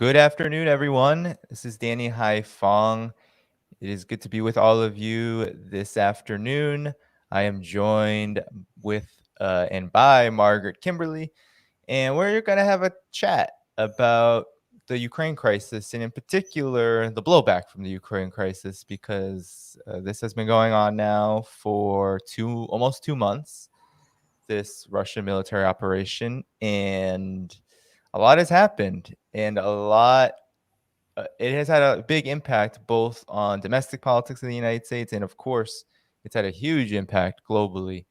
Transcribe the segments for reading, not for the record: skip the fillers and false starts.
Good afternoon, everyone. This is Danny Haiphong. It is good to be with all of you this afternoon. I am joined with and by Margaret Kimberley, and we're going to have a chat about the Ukraine crisis, and in particular, the blowback from the Ukraine crisis, because this has been going on now for almost 2 months, this Russian military operation, and a lot has happened, and it has had a big impact both on domestic politics in the United States, and of course, it's had a huge impact globally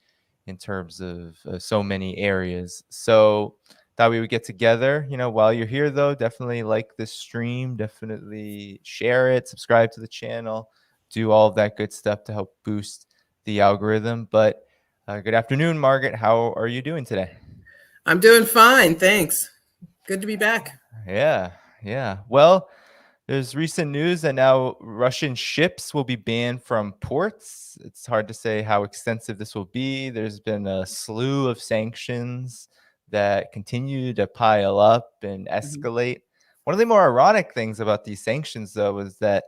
in terms of so many areas. So, thought we would get together. While you're here, though, definitely like this stream, definitely share it, subscribe to the channel, do all of that good stuff to help boost the algorithm. But good afternoon, Margaret. How are you doing today? I'm doing fine, thanks. Good to be back. Yeah. Well, there's recent news that now Russian ships will be banned from ports. It's hard to say how extensive this will be. There's been a slew of sanctions that continue to pile up and Mhm. escalate. One of the more ironic things about these sanctions, though, is that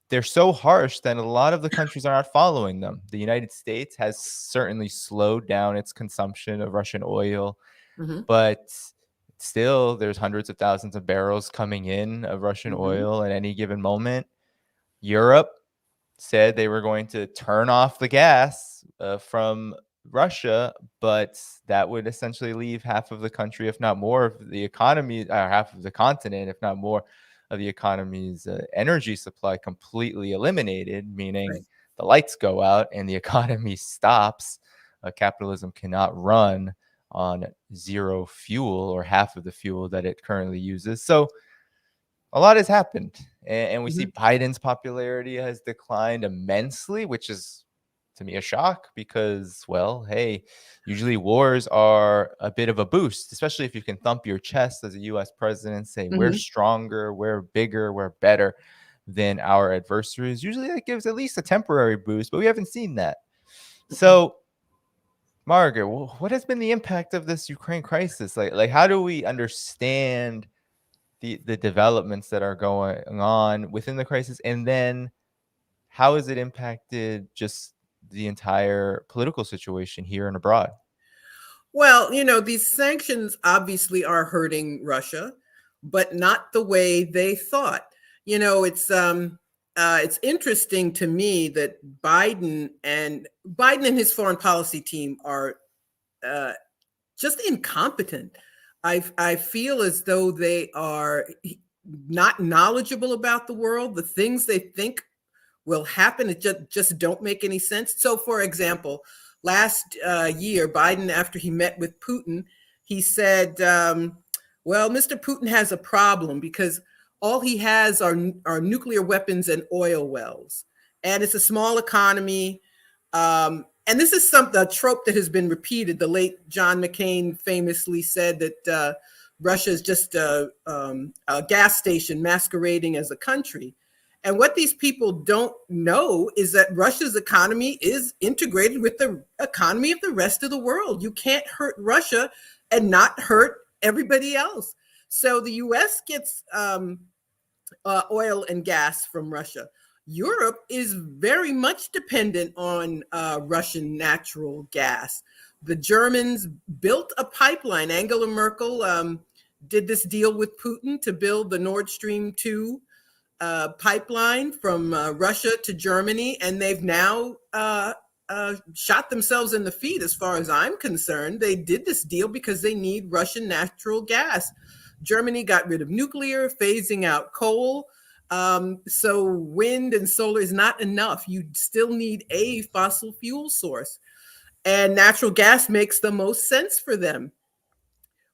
they're so harsh that a lot of the countries are not following them. The United States has certainly slowed down its consumption of Russian oil, Mhm. but still there's hundreds of thousands of barrels coming in of Russian Mhm. oil at any given moment. Europe said they were going to turn off the gas from Russia, but that would essentially leave half of the country, if not more, of the economy, or half of the continent, if not more, of the economy's energy supply completely eliminated, meaning Right. the lights go out and the economy stops. Capitalism cannot run on zero fuel or half of the fuel that it currently uses. So a lot has happened, and we see Mhm. Biden's popularity has declined immensely, which is to me a shock because, well, hey, usually wars are a bit of a boost, especially if you can thump your chest as a US president, say we're Mhm. stronger, we're bigger, we're better than our adversaries. Usually that gives at least a temporary boost, but we haven't seen that. Mhm. So, Margaret, what has been the impact of this Ukraine crisis? Like how do we understand the developments that are going on within the crisis, and then how has it impacted just the entire political situation here and abroad? Well, these sanctions obviously are hurting Russia, but not the way they thought. It's interesting to me that Biden and his foreign policy team are uh, just incompetent. I feel as though they are not knowledgeable about the world. The things they think will happen. It just don't make any sense. So, for example, last year, Biden, after he met with Putin, he said, "Well, Mr. Putin has a problem because all he has are nuclear weapons and oil wells, and it's a small economy." And this is a trope that has been repeated. The late John McCain famously said that Russia is just a gas station masquerading as a country. And what these people don't know is that Russia's economy is integrated with the economy of the rest of the world. You can't hurt Russia and not hurt everybody else. So the US gets oil and gas from Russia. Europe is very much dependent on Russian natural gas. The Germans built a pipeline. Angela Merkel did this deal with Putin to build the Nord Stream 2 pipeline from Russia to Germany, and they've now shot themselves in the feet as far as I'm concerned. They did this deal because they need Russian natural gas. Germany got rid of nuclear, phasing out coal. So wind and solar is not enough. You still need a fossil fuel source. And natural gas makes the most sense for them.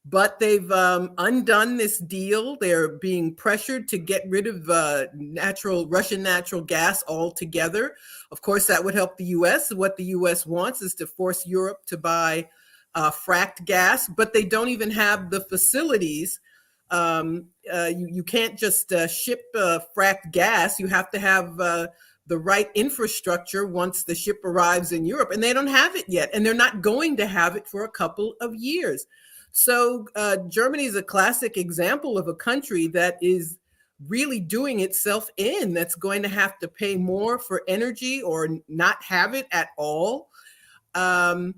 But they've undone this deal. They're being pressured to get rid of Russian natural gas altogether. Of course, that would help the U.S. What the U.S. wants is to force Europe to buy fracked gas, but they don't even have the facilities. You can't just ship fracked gas. You have to have the right infrastructure once the ship arrives in Europe, and they don't have it yet, and they're not going to have it for a couple of years. So Germany is a classic example of a country that is really doing itself in, that's going to have to pay more for energy or not have it at all. Um,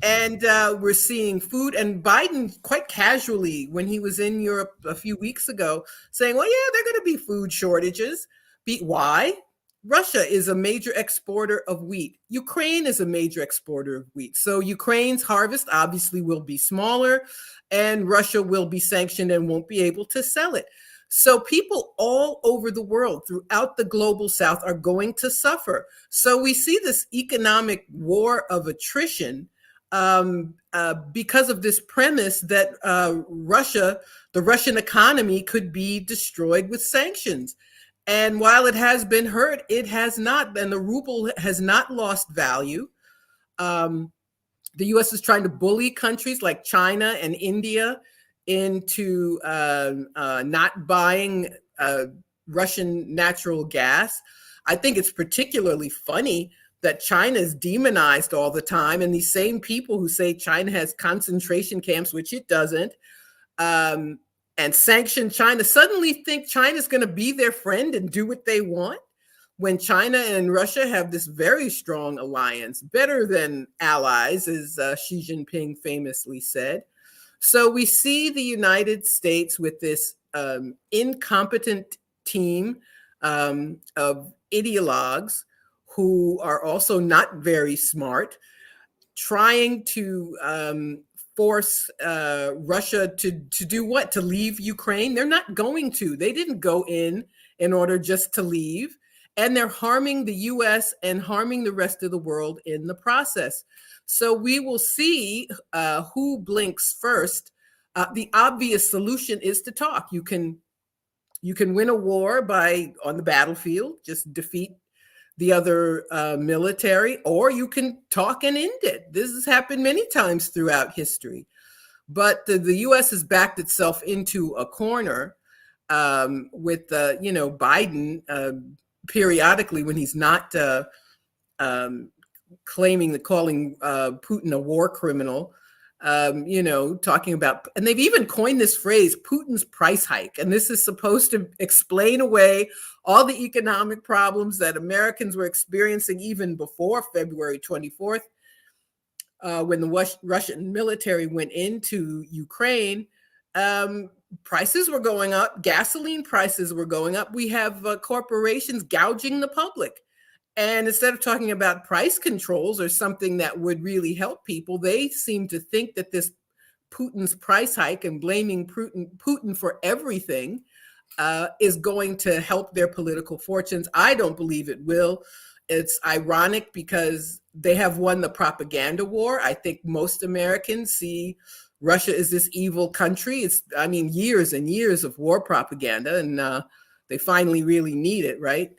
and we're seeing food, and Biden quite casually, when he was in Europe a few weeks ago, saying, well, yeah, there are going to be food shortages. Why? Russia is a major exporter of wheat. Ukraine is a major exporter of wheat. So Ukraine's harvest obviously will be smaller, and Russia will be sanctioned and won't be able to sell it. So people all over the world, throughout the global south, are going to suffer. So we see this economic war of attrition because of this premise that the Russian economy could be destroyed with sanctions. And while it has been hurt, it has not, and the ruble has not lost value. The US is trying to bully countries like China and India into not buying Russian natural gas. I think it's particularly funny that China is demonized all the time, and these same people who say China has concentration camps, which it doesn't, and sanction China, suddenly think China's going to be their friend and do what they want, when China and Russia have this very strong alliance, better than allies, as Xi Jinping famously said. So we see the United States with this incompetent team of ideologues who are also not very smart, trying to force Russia to do what? To leave Ukraine? They're not going to. They didn't go in order just to leave. And they're harming the US and harming the rest of the world in the process. So we will see who blinks first. The obvious solution is to talk. You can win a war on the battlefield, just defeat the other military, or you can talk and end it. This has happened many times throughout history. But the US has backed itself into a corner with Biden periodically, when he's not calling Putin a war criminal, talking about, and they've even coined this phrase, Putin's price hike. And this is supposed to explain away all the economic problems that Americans were experiencing even before February 24th, when the Russian military went into Ukraine. Prices were going up, gasoline prices were going up. We have corporations gouging the public. And instead of talking about price controls or something that would really help people, they seem to think that this Putin's price hike and blaming Putin for everything is going to help their political fortunes. I don't believe it will. It's ironic because they have won the propaganda war. I think most Americans see Russia is this evil country. It's, years and years of war propaganda, and they finally really need it, right?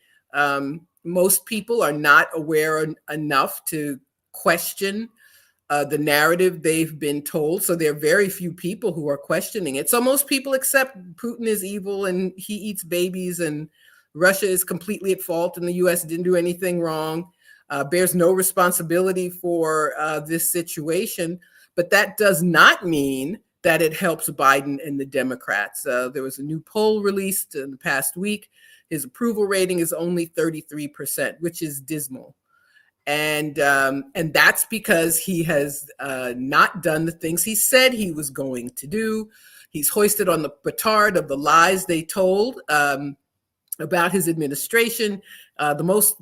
Most people are not aware enough to question the narrative they've been told. So there are very few people who are questioning it. So most people accept Putin is evil and he eats babies, and Russia is completely at fault and the US didn't do anything wrong, bears no responsibility for this situation. But that does not mean that it helps Biden and the Democrats. There was a new poll released in the past week. His approval rating is only 33%, which is dismal. And that's because he has not done the things he said he was going to do. He's hoisted on the petard of the lies they told about his administration. The most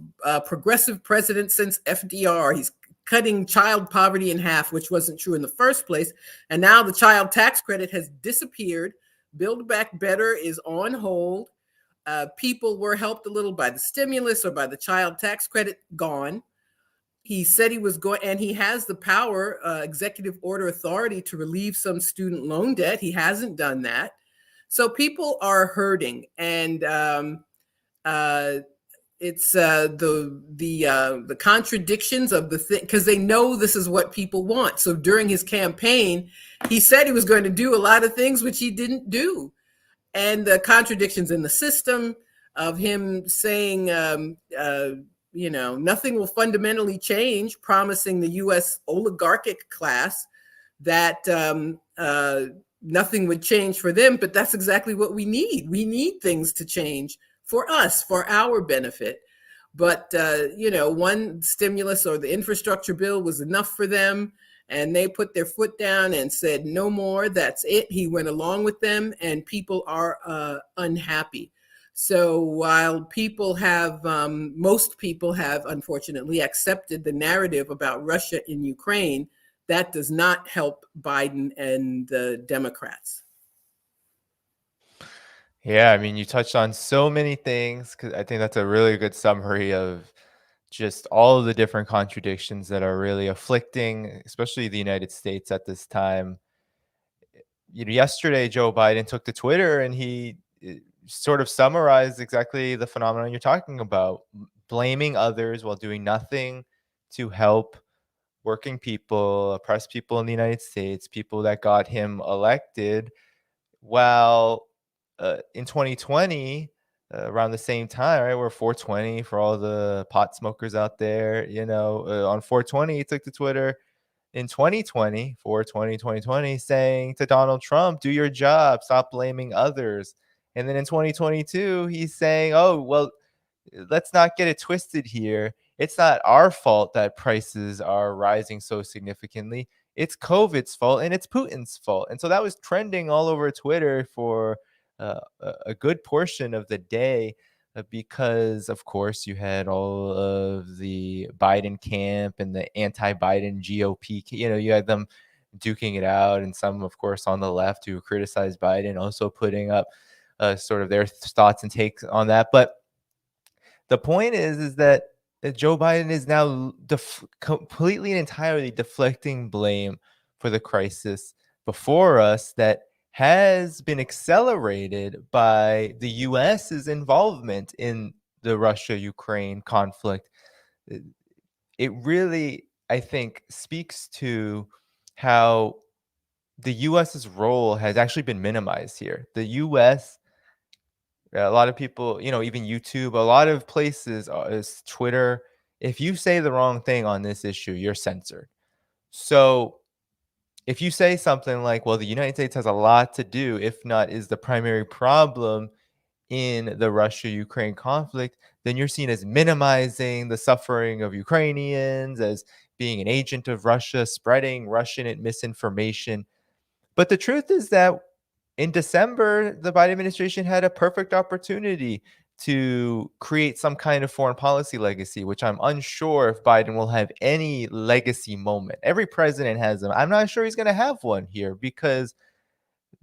progressive president since FDR. He's cutting child poverty in half, which wasn't true in the first place. And now the child tax credit has disappeared. Build Back Better is on hold. People were helped a little by the stimulus or by the child tax credit, gone. He said he was going, and he has the power, executive order authority, to relieve some student loan debt. He hasn't done that. So people are hurting, and it's the contradictions of the thing, because they know this is what people want. So during his campaign, he said he was going to do a lot of things which he didn't do. And the contradictions in the system of him saying, nothing will fundamentally change, promising the US oligarchic class that nothing would change for them, but that's exactly what we need. We need things to change for us, for our benefit. But, one stimulus or the infrastructure bill was enough for them. And they put their foot down and said, no more, that's it. He went along with them, and people are unhappy. So while most people have unfortunately accepted the narrative about Russia in Ukraine, that does not help Biden and the Democrats. Yeah, I mean, you touched on so many things because I think that's a really good summary of just all of the different contradictions that are really afflicting, especially the United States at this time. Yesterday, Joe Biden took to Twitter and he sort of summarized exactly the phenomenon you're talking about, blaming others while doing nothing to help working people, oppressed people in the United States, people that got him elected. While in 2020, around the same time, right, we're 420 for all the pot smokers out there, on 420, he took to Twitter in 2020, 420, 2020, saying to Donald Trump, do your job, stop blaming others. And then in 2022, he's saying, oh, well, let's not get it twisted here. It's not our fault that prices are rising so significantly. It's COVID's fault and it's Putin's fault. And so that was trending all over Twitter for a good portion of the day because, of course, you had all of the Biden camp and the anti-Biden GOP. You had them duking it out, and some, of course, on the left who criticized Biden also putting up sort of their thoughts and takes on that. But the point is that Joe Biden is now completely and entirely deflecting blame for the crisis before us that has been accelerated by the US's involvement in the Russia-Ukraine conflict. It really, I think, speaks to how the US's role has actually been minimized here. The US, a lot of people, even YouTube, a lot of places, is Twitter. If you say the wrong thing on this issue, you're censored. So if you say something like, well, the United States has a lot to do, if not is the primary problem in the Russia-Ukraine conflict, then you're seen as minimizing the suffering of Ukrainians, as being an agent of Russia, spreading Russian misinformation. But the truth is that in December, the Biden administration had a perfect opportunity to create some kind of foreign policy legacy, which I'm unsure if Biden will have any legacy moment. Every president has them. I'm not sure he's going to have one here because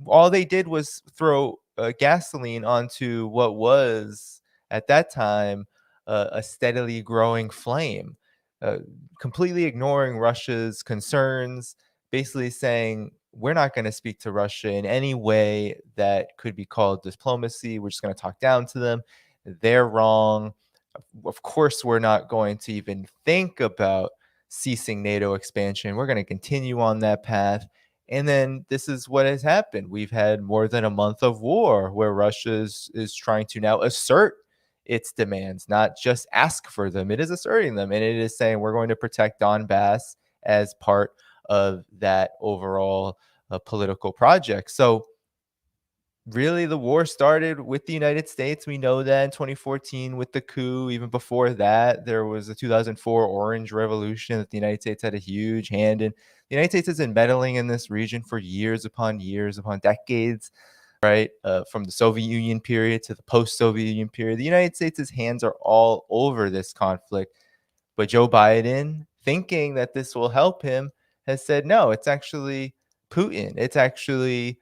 all they did was throw gasoline onto what was, at that time, a steadily growing flame, uh, completely ignoring Russia's concerns, basically saying, we're not going to speak to Russia in any way that could be called diplomacy. We're just going to talk down to them. They're wrong. Of course, we're not going to even think about ceasing NATO expansion. We're going to continue on that path. And then this is what has happened. We've had more than a month of war where Russia is trying to now assert its demands, not just ask for them. It is asserting them. And it is saying we're going to protect Donbass as part of that overall political project. So really, the war started with the United States. We know that in 2014 with the coup. Even before that, there was a 2004 Orange Revolution that the United States had a huge hand in. The United States has been meddling in this region for years upon decades, right? From the Soviet Union period to the post-Soviet Union period. The United States' hands are all over this conflict. But Joe Biden, thinking that this will help him, has said, no, it's actually Putin. It's actually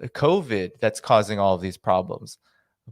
COVID that's causing all of these problems.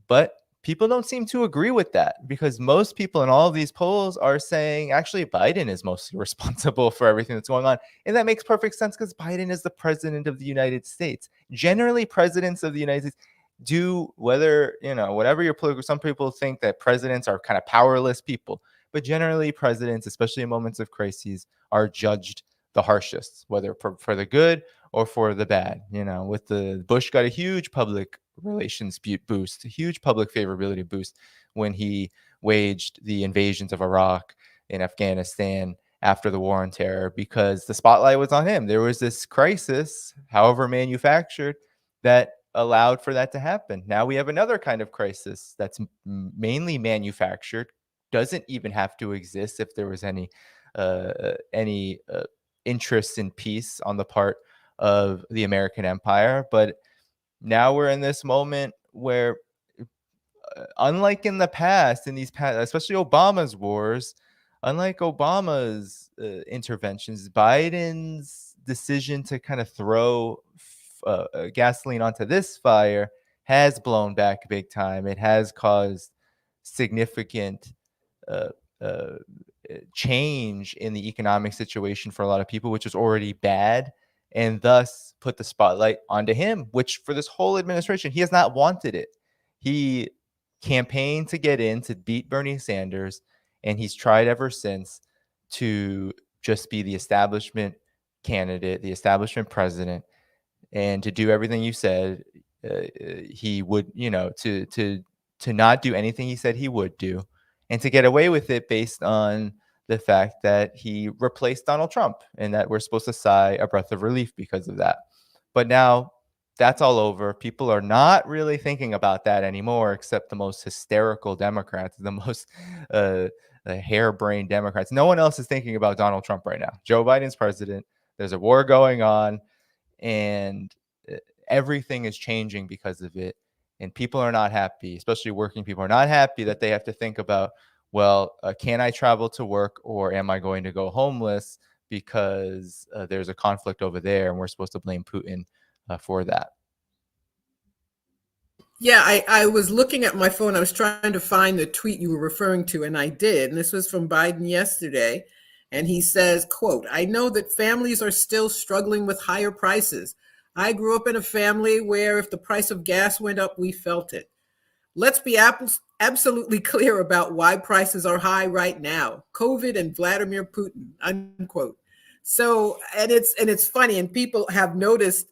But people don't seem to agree with that because most people in all of these polls are saying actually Biden is mostly responsible for everything that's going on. And that makes perfect sense because Biden is the president of the United States. Generally, presidents of the United States do, whether, whatever your political, some people think that presidents are kind of powerless people, but generally presidents, especially in moments of crises, are judged the harshest, whether for the good or for the bad. With the Bush got a huge public relations boost, a huge public favorability boost when he waged the invasions of Iraq and Afghanistan after the war on terror because the spotlight was on him. There was this crisis, however manufactured, that allowed for that to happen. Now we have another kind of crisis that's mainly manufactured, doesn't even have to exist if there was any interest in peace on the part of the American empire. But now we're in this moment where, unlike in the past, in these past, especially Obama's wars, unlike Obama's interventions, Biden's decision to kind of throw gasoline onto this fire has blown back big time. It has caused significant uh, uh, change in the economic situation for a lot of people, which was already bad, and thus put the spotlight onto him, which for this whole administration, he has not wanted it. He campaigned to get in to beat Bernie Sanders, and he's tried ever since to just be the establishment candidate, the establishment president, and to do everything you said he would, to not do anything he said he would do, and to get away with it based on the fact that he replaced Donald Trump and that we're supposed to sigh a breath of relief because of that. But now that's all over. People are not really thinking about that anymore, except the most hysterical Democrats, the most harebrained Democrats. No one else is thinking about Donald Trump right now. Joe Biden's president. There's a war going on, and everything is changing because of it. And people are not happy, especially working people are not happy that they have to think about, well, can I travel to work, or am I going to go homeless because there's a conflict over there and we're supposed to blame Putin for that. Yeah, I was looking at my phone. I was trying to find the tweet you were referring to, and I did. And this was from Biden yesterday. And he says, quote, "I know that families are still struggling with higher prices. I grew up in a family where if the price of gas went up, we felt it. Let's be absolutely clear about why prices are high right now. COVID and Vladimir Putin," unquote. So, and it's funny, and people have noticed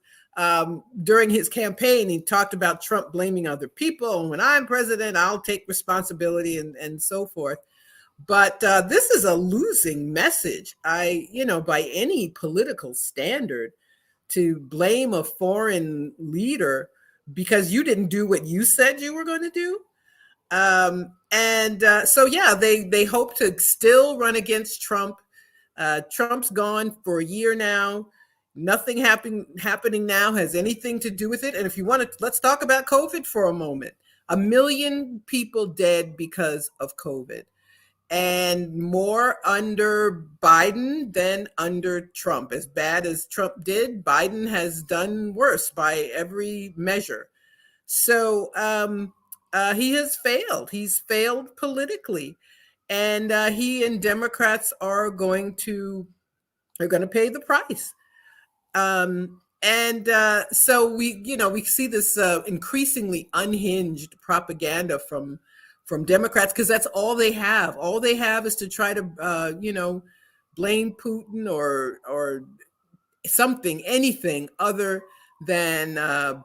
during his campaign, he talked about Trump blaming other people. And when I'm president, I'll take responsibility and so forth. But this is a losing message. By any political standard, to blame a foreign leader because you didn't do what you said you were going to do. They hope to still run against Trump. Trump's gone for a year now. Nothing happening now has anything to do with it. And if you want to, let's talk about COVID for a moment. 1 million people dead because of COVID, and more under Biden than under Trump. As bad as Trump did, Biden has done worse by every measure. So he has failed. He's failed politically, and he and Democrats are going to pay the price. So we see this increasingly unhinged propaganda from Democrats, because that's all they have. All they have is to try to blame Putin or something, anything other than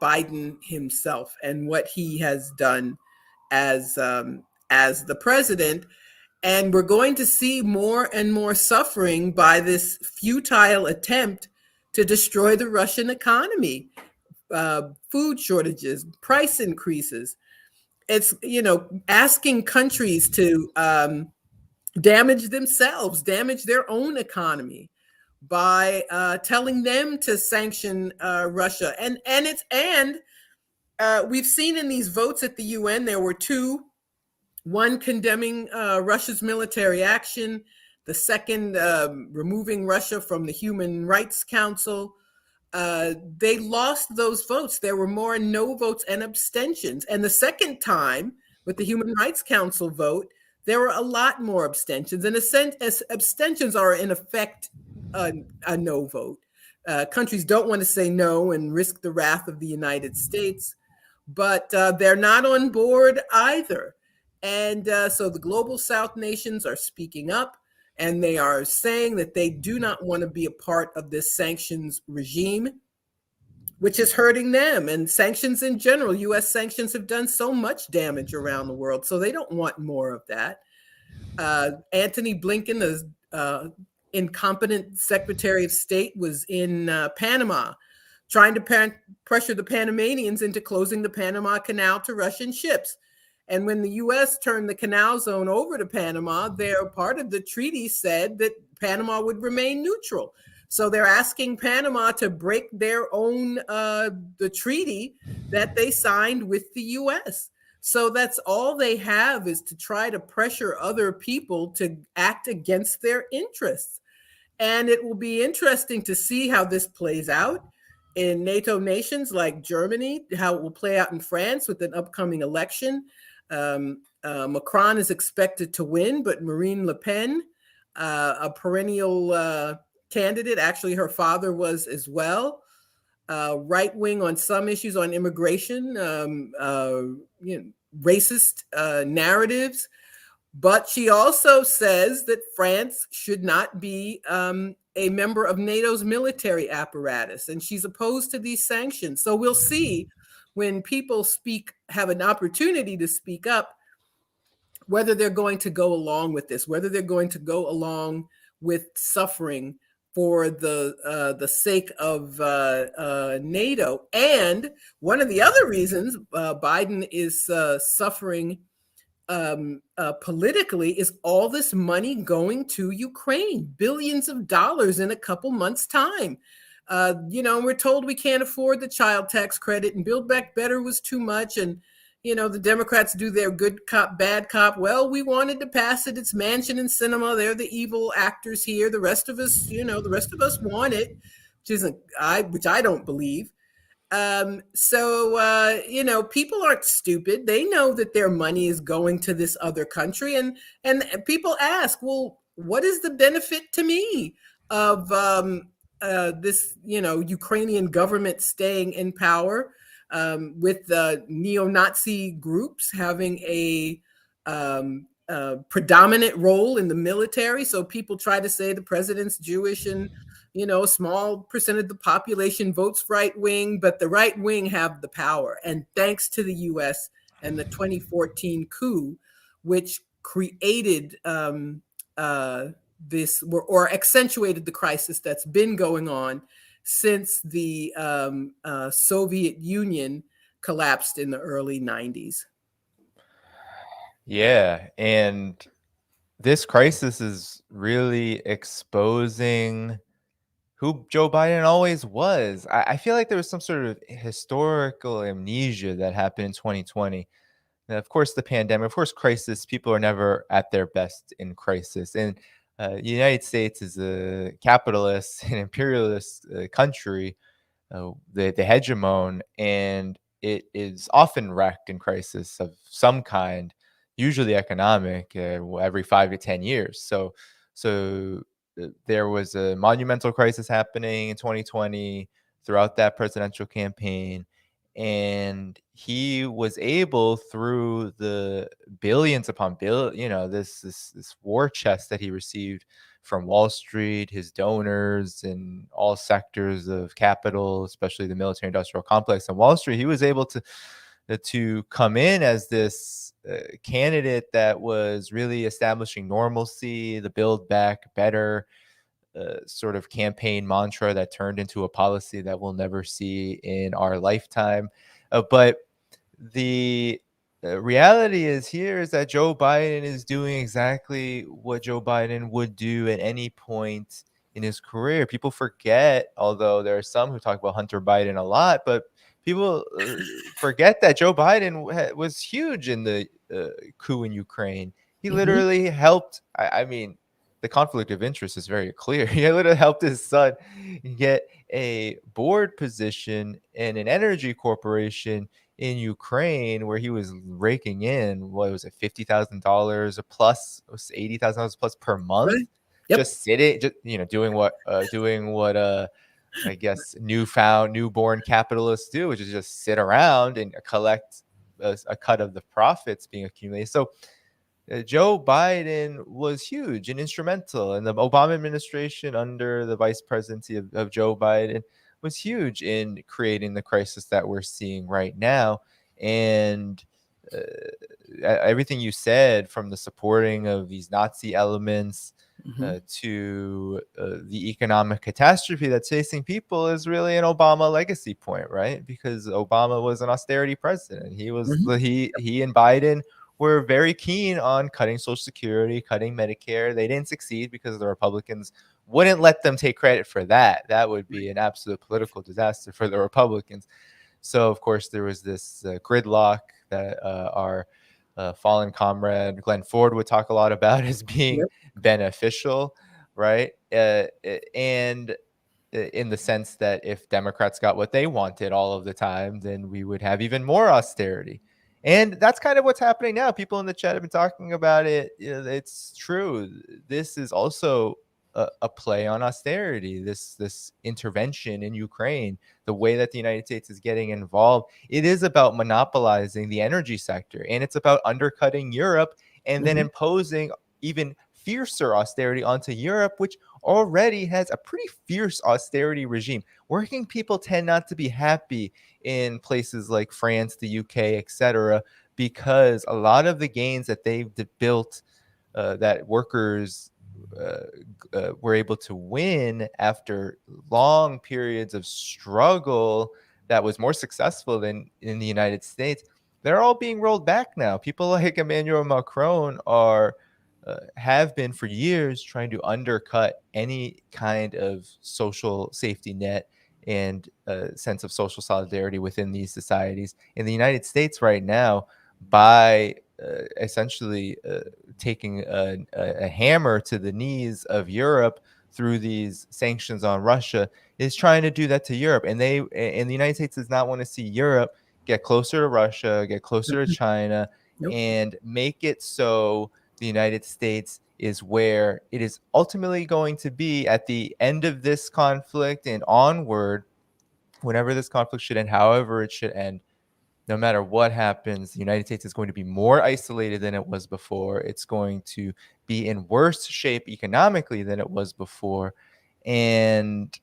Biden himself and what he has done as the president. And we're going to see more and more suffering by this futile attempt to destroy the Russian economy, food shortages, price increases. It's, asking countries to damage themselves, damage their own economy by telling them to sanction Russia. And we've seen in these votes at the UN, there were two. One condemning Russia's military action, the second removing Russia from the Human Rights Council. They lost those votes. There were more no votes and abstentions. And the second time, with the Human Rights Council vote, there were a lot more abstentions. And abstentions are, in effect, a no vote. Countries don't want to say no and risk the wrath of the United States, but they're not on board either. And so the global South nations are speaking up, and they are saying that they do not want to be a part of this sanctions regime, which is hurting them. And sanctions in general, U.S. sanctions have done so much damage around the world, so they don't want more of that. Antony Blinken incompetent Secretary of State was in Panama, trying to pressure the Panamanians into closing the Panama Canal to Russian ships. And when the U.S. turned the canal zone over to Panama, their part of the treaty said that Panama would remain neutral. So they're asking Panama to break their own the treaty that they signed with the U.S. So that's all they have, is to try to pressure other people to act against their interests. And it will be interesting to see how this plays out in NATO nations like Germany, how it will play out in France with an upcoming election. Macron is expected to win, but Marine Le Pen, a perennial candidate, actually her father was as well, right wing on some issues on immigration, racist narratives. But she also says that France should not be a member of NATO's military apparatus, and she's opposed to these sanctions. So we'll see when people have an opportunity to speak up, whether they're going to go along with this, whether they're going to go along with suffering for the sake of NATO. And one of the other reasons Biden is suffering politically is all this money going to Ukraine, billions of dollars in a couple months' time. We're told we can't afford the child tax credit, and Build Back Better was too much. And, the Democrats do their good cop, bad cop. Well, we wanted to pass it. It's Manchin and Sinema. They're the evil actors here. The rest of us, want it, which I don't believe. People aren't stupid. They know that their money is going to this other country. And people ask, well, what is the benefit to me of this, Ukrainian government staying in power, with the neo-Nazi groups having a predominant role in the military? So people try to say the president's Jewish, and a small percent of the population votes right wing, but the right wing have the power. And thanks to the U.S. and the 2014 coup, which created this or accentuated the crisis that's been going on since the Soviet Union collapsed in the early 90s. Yeah, and this crisis is really exposing who Joe Biden always was. I feel like there was some sort of historical amnesia that happened in 2020. And of course, the pandemic, of course, crisis, people are never at their best in crisis. And the United States is a capitalist and imperialist country, the hegemon, and it is often wrecked in crisis of some kind, usually economic, every 5 to 10 years. So there was a monumental crisis happening in 2020 throughout that presidential campaign, and he was able, through the billions upon this war chest that he received from Wall Street, his donors, and all sectors of capital, especially the military industrial complex on Wall Street, he was able to come in as this candidate that was really establishing normalcy, the Build Back Better sort of campaign mantra that turned into a policy that we'll never see in our lifetime. But the reality is that Joe Biden is doing exactly what Joe Biden would do at any point in his career. People forget, although there are some who talk about Hunter Biden a lot, but people forget that Joe Biden was huge in the coup in Ukraine. He literally helped. I mean, the conflict of interest is very clear. He literally helped his son get a board position in an energy corporation in Ukraine, where he was raking in, what was it, $50,000 plus, $80,000 plus per month, Right. Yep. just sitting, doing what I guess newborn capitalists do, which is just sit around and collect a cut of the profits being accumulated. So Joe Biden was huge and instrumental, and the Obama administration under the vice presidency of Joe Biden was huge in creating the crisis that we're seeing right now. And everything you said, from the supporting of these Nazi elements to the economic catastrophe that's facing people is really an Obama legacy point, right? Because Obama was an austerity president. Mhm. He and Biden were very keen on cutting Social Security, cutting Medicare. They didn't succeed because the Republicans wouldn't let them take credit for that. That would be an absolute political disaster for the Republicans. So, of course, there was this gridlock that our fallen comrade Glenn Ford would talk a lot about as being Yep. beneficial, right? And in the sense that if Democrats got what they wanted all of the time, then we would have even more austerity. And that's kind of what's happening now. People in the chat have been talking about it. It's true. This is also a play on austerity. This intervention in Ukraine, the way that the United States is getting involved, it is about monopolizing the energy sector, and it's about undercutting Europe and then Mhm. imposing even fiercer austerity onto Europe, which already has a pretty fierce austerity regime. Working people tend not to be happy in places like France, the UK, etc., because a lot of the gains that they've built, that workers were able to win after long periods of struggle that was more successful than in the United States, they're all being rolled back now. People like Emmanuel Macron have been for years trying to undercut any kind of social safety net and sense of social solidarity within these societies. In the United States right now, by essentially taking a hammer to the knees of Europe through these sanctions on Russia, is trying to do that to Europe. And the United States does not want to see Europe get closer to Russia, get closer to Mhm. China, Nope. and make it so the United States is where it is ultimately going to be at the end of this conflict and onward, whenever this conflict should end, however it should end. No matter what happens, the United States is going to be more isolated than it was before. It's going to be in worse shape economically than it was before. And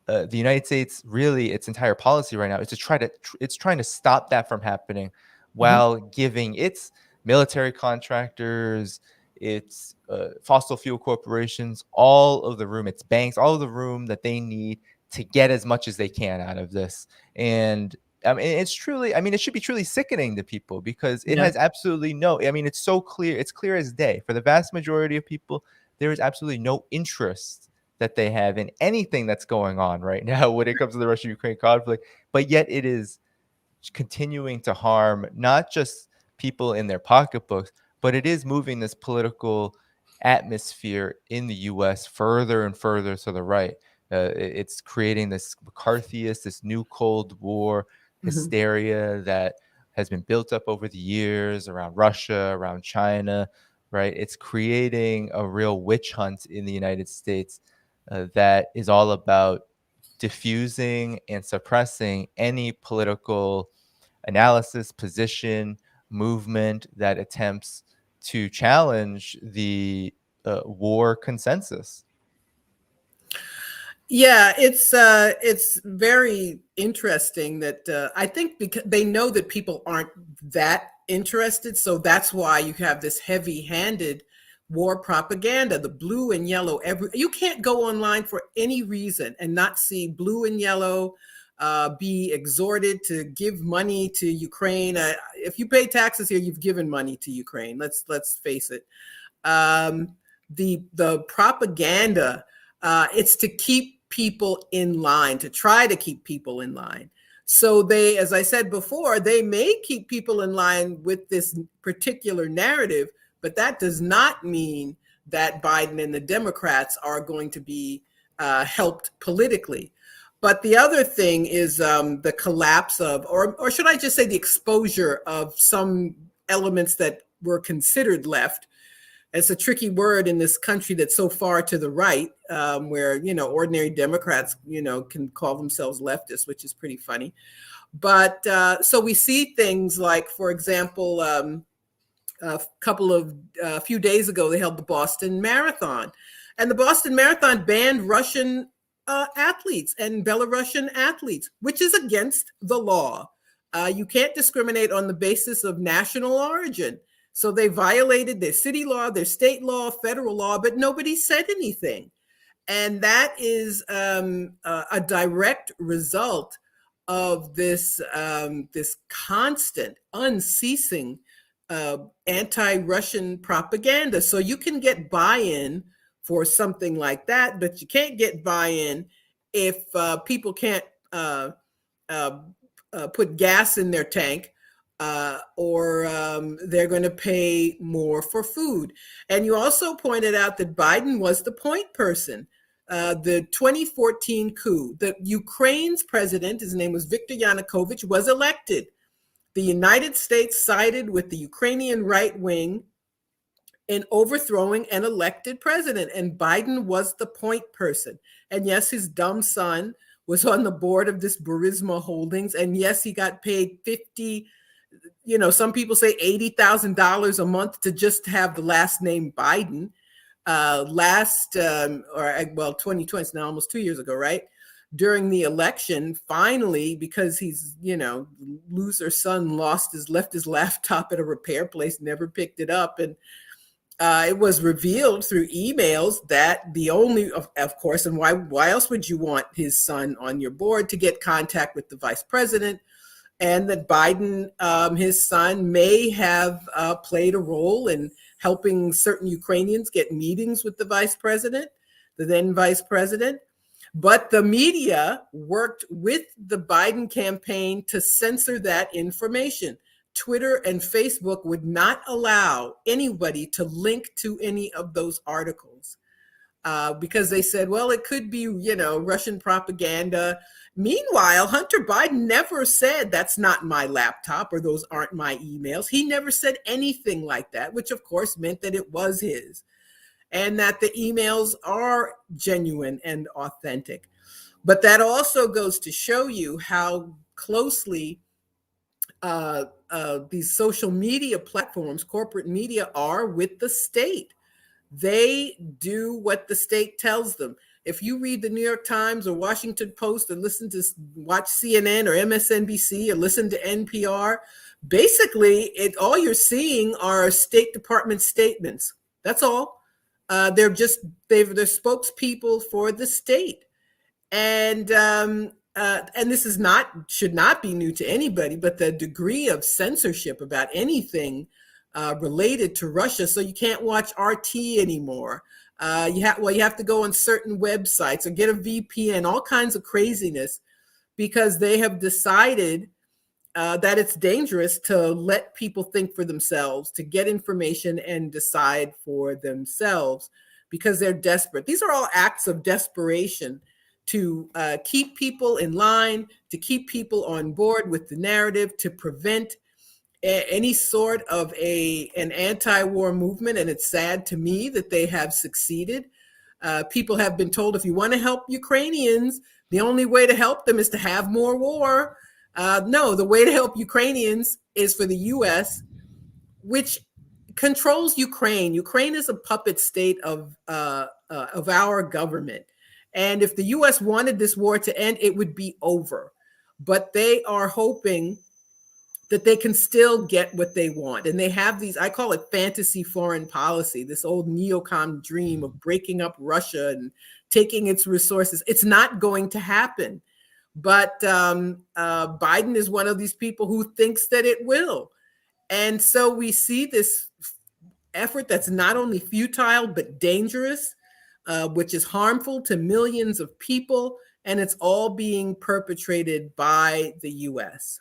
the United States, really, its entire policy right now is to it's trying to stop that from happening, Mhm. while giving its military contractors, its fossil fuel corporations, all of the room, its banks, all of the room that they need to get as much as they can out of this. And I mean, it's truly, I mean, it should be truly sickening to people, because it Yeah. has absolutely no, I mean, it's so clear, it's clear as day. For the vast majority of people, there is absolutely no interest that they have in anything that's going on right now when it comes to the Russia-Ukraine conflict, but yet it is continuing to harm not just people in their pocketbooks, but it is moving this political atmosphere in the US further and further to the right. It's creating this McCarthyist, this new Cold War Mhm. hysteria that has been built up over the years around Russia, around China, right? It's creating a real witch hunt in the United States that is all about diffusing and suppressing any political analysis, position, movement that attempts to challenge the war consensus. Yeah, it's very interesting that I think because they know that people aren't that interested, so that's why you have this heavy-handed war propaganda, the blue and yellow. You can't go online for any reason and not see blue and yellow be exhorted to give money to Ukraine. If you pay taxes here, you've given money to Ukraine. Let's face it. Um, the propaganda, it's to keep people in line, to try to keep people in line. So they, as I said before, they may keep people in line with this particular narrative, but that does not mean that Biden and the Democrats are going to be helped politically. But the other thing is the collapse of, or should I just say the exposure of some elements that were considered left. It's a tricky word in this country that's so far to the right, where ordinary Democrats can call themselves leftists, which is pretty funny. But so we see things like, for example, a few days ago they held the Boston Marathon, and the Boston Marathon banned Russian athletes and Belarusian athletes, which is against the law. You can't discriminate on the basis of national origin. So they violated their city law, their state law, federal law, but nobody said anything. And that is a direct result of this constant, unceasing anti-Russian propaganda. So you can get buy-in for something like that, but you can't get buy-in if people can't uh, uh, put gas in their tank, or they're going to pay more for food. And you also pointed out that Biden was the point person. The 2014 coup, the Ukraine's president, his name was Viktor Yanukovych, was elected. The United States sided with the Ukrainian right wing in overthrowing an elected president, and Biden was the point person. And yes, his dumb son was on the board of this Burisma Holdings, and yes, he got paid 50, some people say $80,000 a month to just have the last name Biden. 2020, it's now almost 2 years ago, right? During the election, finally, because he's, loser son left his laptop at a repair place, never picked it up. And it was revealed through emails that the only, of course, and why else would you want his son on your board, to get contact with the vice president, and that Biden, his son, may have played a role in helping certain Ukrainians get meetings with the vice president, the then vice president. But the media worked with the Biden campaign to censor that information. Twitter and Facebook would not allow anybody to link to any of those articles because they said, well, it could be, Russian propaganda. Meanwhile, Hunter Biden never said that's not my laptop or those aren't my emails. He never said anything like that, which of course meant that it was his and that the emails are genuine and authentic. But that also goes to show you how closely these social media platforms, corporate media, are with the state. They do what the state tells them. If you read the New York Times or Washington Post or watch CNN or MSNBC or listen to NPR, basically all you're seeing are State Department statements. That's all. They're spokespeople for the state. And this should not be new to anybody, but the degree of censorship about anything related to Russia. So you can't watch RT anymore. You have to go on certain websites or get a VPN, all kinds of craziness, because they have decided that it's dangerous to let people think for themselves, to get information and decide for themselves, because they're desperate. These are all acts of desperation to keep people in line, to keep people on board with the narrative, to prevent any sort of an anti-war movement. And it's sad to me that they have succeeded. People have been told, if you want to help Ukrainians, the only way to help them is to have more war. No, the way to help Ukrainians is for the U.S., which controls Ukraine. Ukraine is a puppet state of our government. And if the U.S. wanted this war to end, it would be over. But they are hoping that they can still get what they want. And they have these, I call it fantasy foreign policy, this old neocon dream of breaking up Russia and taking its resources. It's not going to happen. But Biden is one of these people who thinks that it will. And so we see this effort that's not only futile, but dangerous, which is harmful to millions of people. And it's all being perpetrated by the U.S.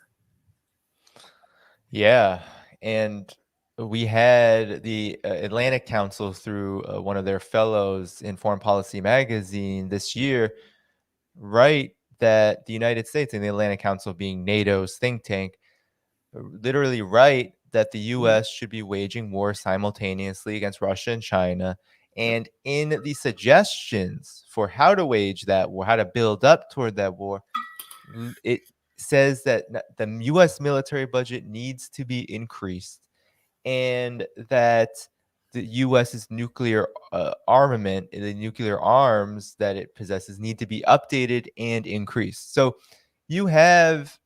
Yeah. And we had the Atlantic Council, through one of their fellows in Foreign Policy magazine this year, write that the United States, and the Atlantic Council being NATO's think tank, literally write that the U.S. should be waging war simultaneously against Russia and China. And in the suggestions for how to wage that war, how to build up toward that war, it says that the U.S. military budget needs to be increased, and that the U.S.'s nuclear armament, the nuclear arms that it possesses, need to be updated and increased. So you have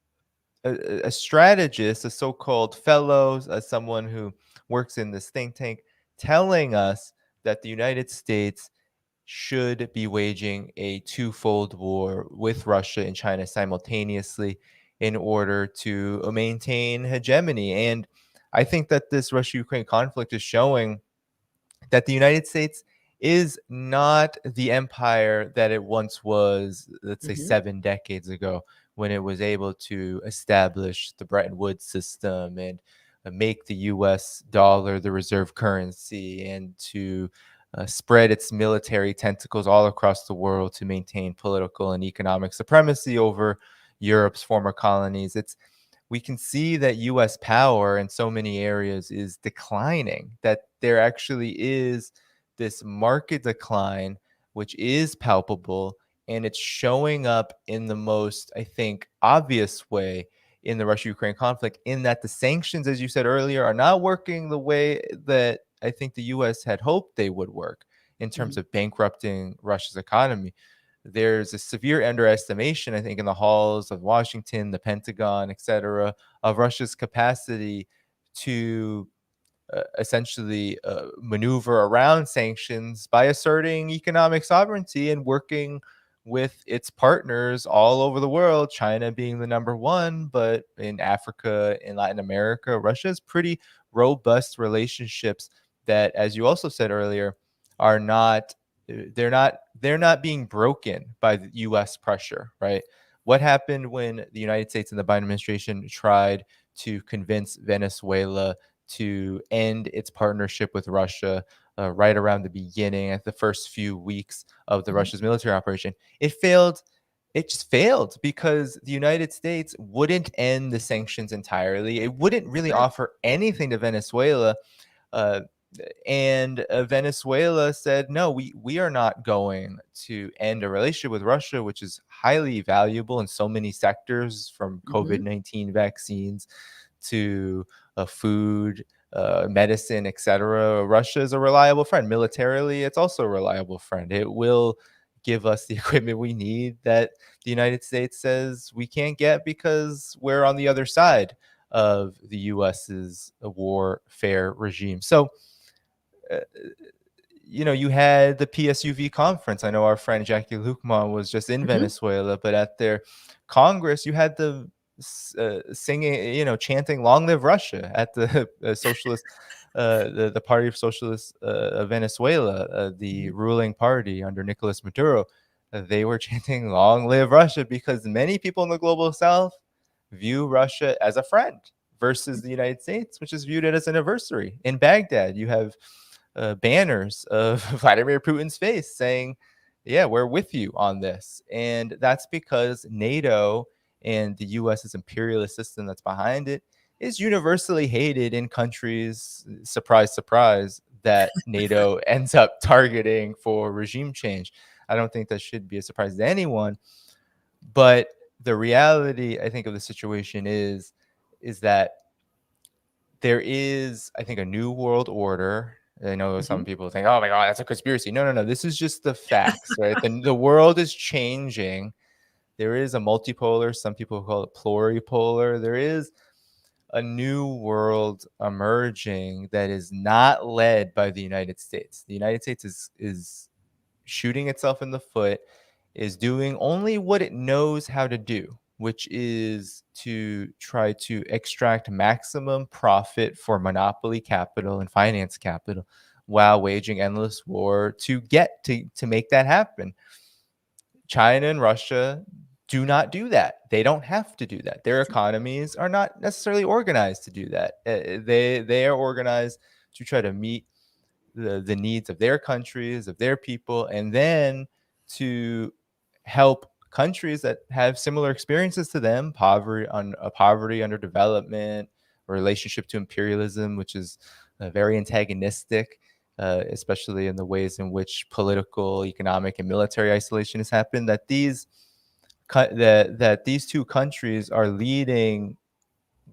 a strategist, a so-called fellow, someone who works in this think tank, telling us that the United States should be waging a twofold war with Russia and China simultaneously in order to maintain hegemony. And I think that this Russia-Ukraine conflict is showing that the United States is not the empire that it once was, let's say Hmm. 7 decades ago, when it was able to establish the Bretton Woods system and make the US dollar the reserve currency, and to spread its military tentacles all across the world to maintain political and economic supremacy over Europe's former colonies. We can see that US power in so many areas is declining, that there actually is this market decline, which is palpable, and it's showing up in the most, I think, obvious way in the Russia Ukraine conflict, in that the sanctions, as you said earlier, are not working the way that I think the US had hoped they would work in terms Hmm. of bankrupting Russia's economy. There's a severe underestimation, I think, in the halls of Washington, the Pentagon, et cetera, of Russia's capacity to essentially maneuver around sanctions by asserting economic sovereignty and working with its partners all over the world, China being the number one, but in Africa, in Latin America, Russia has pretty robust relationships that, as you also said earlier, are not they're not being broken by the US pressure, right? What happened when the United States and the Biden administration tried to convince Venezuela to end its partnership with Russia right around the beginning, at the first few weeks of the Hmm. Russia's military operation? It failed. It just failed because the United States wouldn't end the sanctions entirely. It wouldn't really Right. offer anything to Venezuela. Uh, and Venezuela said, no, we are not going to end a relationship with Russia, which is highly valuable in so many sectors, from Hmm. COVID-19 vaccines to food, medicine, etc. Russia is a reliable friend. Militarily, it's also a reliable friend. It will give us the equipment we need that the United States says we can't get because we're on the other side of the US's warfare regime. So, uh, you had the PSUV conference. I know our friend Jackie Lukman was just in Hmm. Venezuela, but at their Congress, you had the singing, chanting "Long Live Russia" at the socialist, the Party of Socialists of Venezuela, the Hmm. ruling party under Nicolas Maduro. They were chanting "Long Live Russia" because many people in the global South view Russia as a friend versus the United States, which is viewed as an adversary. In Baghdad, you have banners of Vladimir Putin's face saying, yeah, we're with you on this. And that's because NATO and the US's imperialist system that's behind it is universally hated in countries, surprise, surprise, that NATO ends up targeting for regime change. I don't think that should be a surprise to anyone. But the reality, I think, of the situation is that there is, I think, a new world order. I know some Hmm. people think, "Oh my god, that's a conspiracy." No, no, no. This is just the facts, right? The world is changing. There is a multipolar. Some people call it pluripolar. There is a new world emerging that is not led by the United States. The United States is shooting itself in the foot, is doing only what it knows how to do, which is to try to extract maximum profit for monopoly capital and finance capital while waging endless war to get to make that happen. China and Russia do not do that. They don't have to do that. Their economies are not necessarily organized to do that. They are organized to try to meet the needs of their countries, of their people, and then to help countries that have similar experiences to them, poverty, underdevelopment, relationship to imperialism, which is very antagonistic, especially in the ways in which political, economic, and military isolation has happened. That these two countries are leading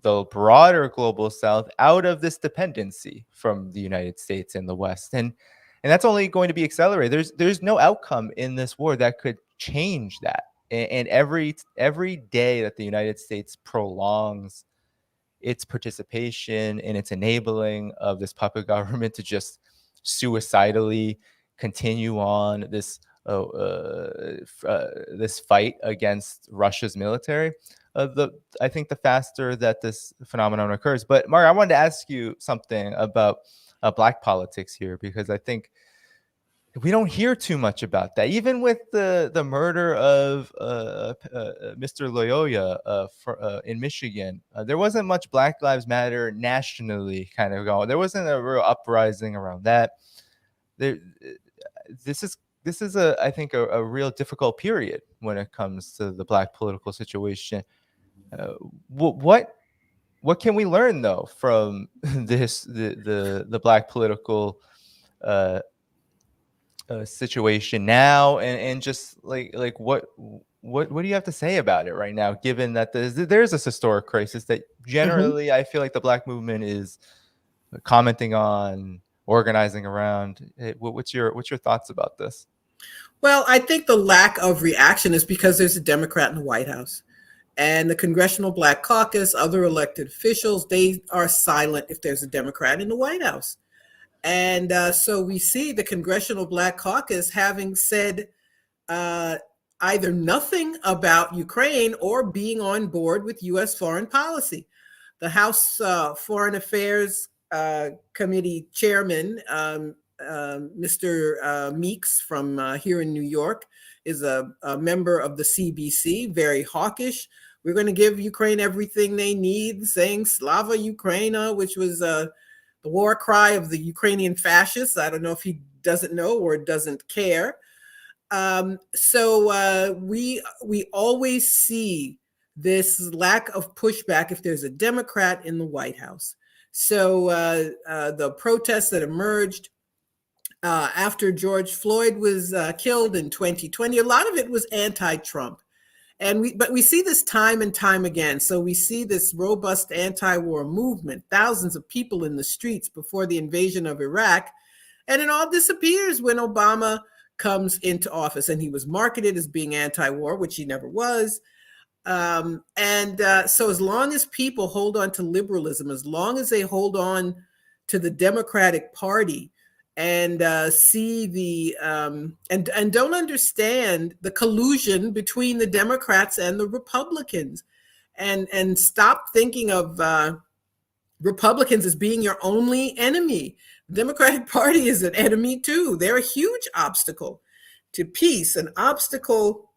the broader global south out of this dependency from the United States and the West. And that's only going to be accelerated. There's no outcome in this war that could change that. And every day that the United States prolongs its participation and its enabling of this puppet government to just suicidally continue on this fight against Russia's military, I think the faster that this phenomenon occurs. But Mark, I wanted to ask you something about Black politics here, because I think we don't hear too much about that. Even with the murder of Mr. Loyola in Michigan, there wasn't much Black Lives Matter nationally kind of going. There wasn't a real uprising around that. There, this is I think a real difficult period when it comes to the Black political situation. What can we learn though from the Black political situation now, and just like what do you have to say about it right now, given that there's this historic crisis that generally I feel like the Black movement is commenting on, organizing around? What's your thoughts about this? Well, I think the lack of reaction is because there's a Democrat in the White House, and the Congressional Black Caucus, other elected officials, they are silent if there's a Democrat in the White House. And so we see the Congressional Black Caucus having said either nothing about Ukraine or being on board with U.S. foreign policy. The House Foreign Affairs Committee Chairman, Mr. Meeks from here in New York, is a member of the CBC, very hawkish. We're going to give Ukraine everything they need, saying Slava Ukraina, which was the war cry of the Ukrainian fascists. I don't know if he doesn't know or doesn't care. So we always see this lack of pushback if there's a Democrat in the White House. So the protests that emerged after George Floyd was killed in 2020, a lot of it was anti-Trump. But we see this time and time again. So we see this robust anti-war movement, thousands of people in the streets before the invasion of Iraq, and it all disappears when Obama comes into office. And he was marketed as being anti-war, which he never was. So as long as people hold on to liberalism, as long as they hold on to the Democratic Party, and see the and don't understand the collusion between the Democrats and the Republicans, and stop thinking of Republicans as being your only enemy. The Democratic Party is an enemy too. They're a huge obstacle to peace, an obstacle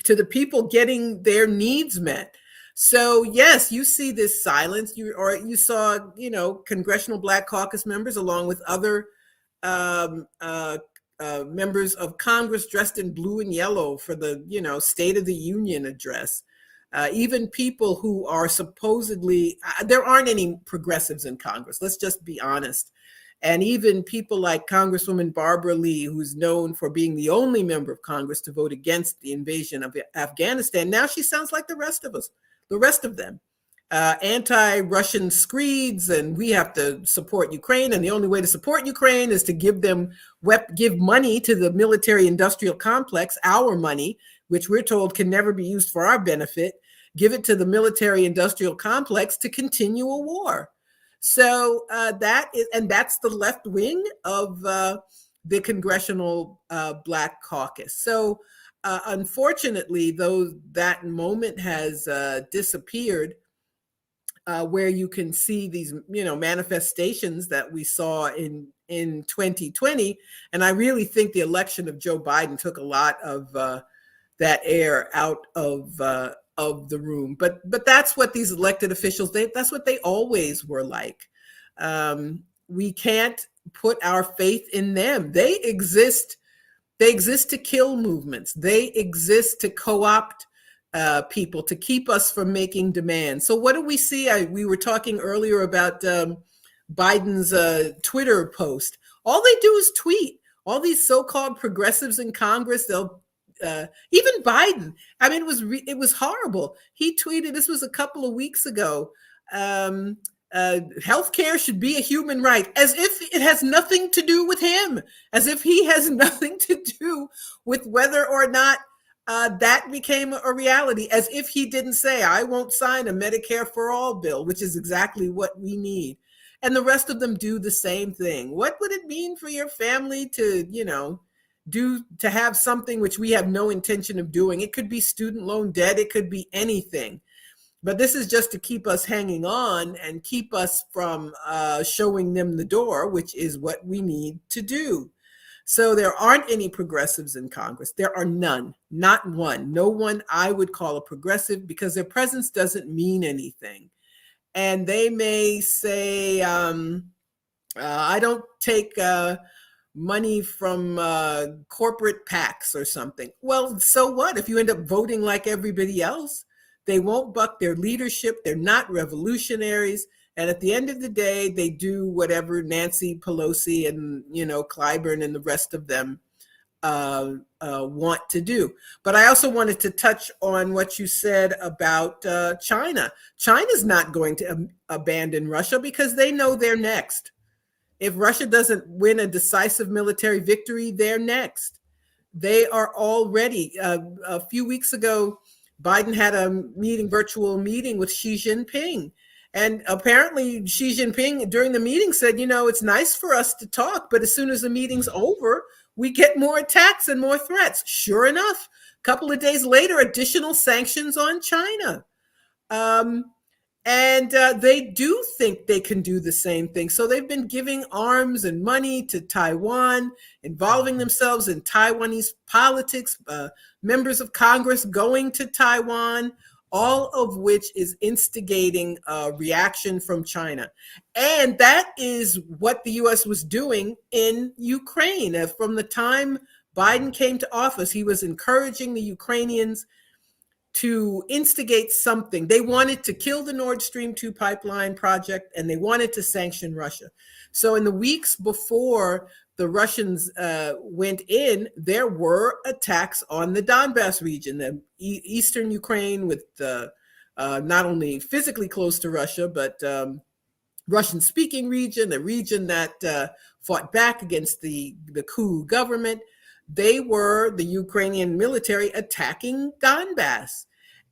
to the people getting their needs met. So yes, you see this silence. You saw, Congressional Black Caucus members along with other members of Congress dressed in blue and yellow for the, State of the Union address. Even people who are supposedly, there aren't any progressives in Congress, let's just be honest. And even people like Congresswoman Barbara Lee, who's known for being the only member of Congress to vote against the invasion of Afghanistan, now she sounds like the rest of them. Anti-Russian screeds, and we have to support Ukraine, and the only way to support Ukraine is to give money to the military-industrial complex, our money, which we're told can never be used for our benefit. Give it to the military-industrial complex to continue a war. So that's the left wing of the Congressional Black Caucus. So unfortunately, though, that moment has disappeared. Where you can see these, manifestations that we saw in 2020. And I really think the election of Joe Biden took a lot of that air out of the room. But that's what these elected officials, that's what they always were like. We can't put our faith in them. They exist to kill movements. They exist to co-opt people, to keep us from making demands. So what do we see? We were talking earlier about Biden's Twitter post. All they do is tweet. All these so-called progressives in Congress, they'll even Biden. I mean, it was horrible. He tweeted, this was a couple of weeks ago, healthcare should be a human right, as if it has nothing to do with him, as if he has nothing to do with whether or not that became a reality, as if he didn't say, I won't sign a Medicare for all bill, which is exactly what we need. And the rest of them do the same thing. What would it mean for your family to, to have something which we have no intention of doing? It could be student loan debt, it could be anything. But this is just to keep us hanging on and keep us from showing them the door, which is what we need to do. So there aren't any progressives in Congress. There are none, not one. No one I would call a progressive, because their presence doesn't mean anything. And they may say, I don't take money from corporate PACs or something. Well, so what if you end up voting like everybody else? They won't buck their leadership. They're not revolutionaries. And at the end of the day, they do whatever Nancy Pelosi and, Clyburn and the rest of them want to do. But I also wanted to touch on what you said about China. China's not going to abandon Russia because they know they're next. If Russia doesn't win a decisive military victory, they're next. They are already, a few weeks ago, Biden had a virtual meeting with Xi Jinping. And apparently Xi Jinping during the meeting said, it's nice for us to talk, but as soon as the meeting's over, we get more attacks and more threats. Sure enough, a couple of days later, additional sanctions on China. And they do think they can do the same thing. So they've been giving arms and money to Taiwan, involving themselves in Taiwanese politics, members of Congress going to Taiwan, all of which is instigating a reaction from China. And that is what the U.S. was doing in Ukraine. From the time Biden came to office, he was encouraging the Ukrainians to instigate something. They wanted to kill the Nord Stream 2 pipeline project, and they wanted to sanction Russia. So in the weeks before the Russians went in, there were attacks on the Donbass region, the eastern Ukraine, with not only physically close to Russia, but Russian-speaking region, the region that fought back against the coup government. They were, the Ukrainian military, attacking Donbass.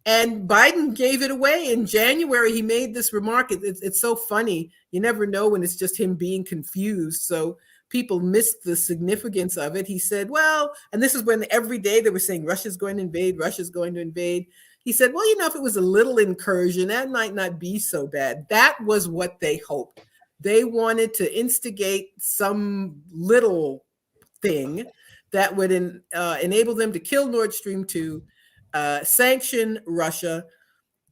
And Biden gave it away. In January, he made this remark. It's so funny. You never know when it's just him being confused. So people missed the significance of it. He said, well, and this is when every day they were saying Russia's going to invade, Russia's going to invade. He said, well, if it was a little incursion, that might not be so bad. That was what they hoped. They wanted to instigate some little thing that would enable them to kill Nord Stream 2, sanction Russia,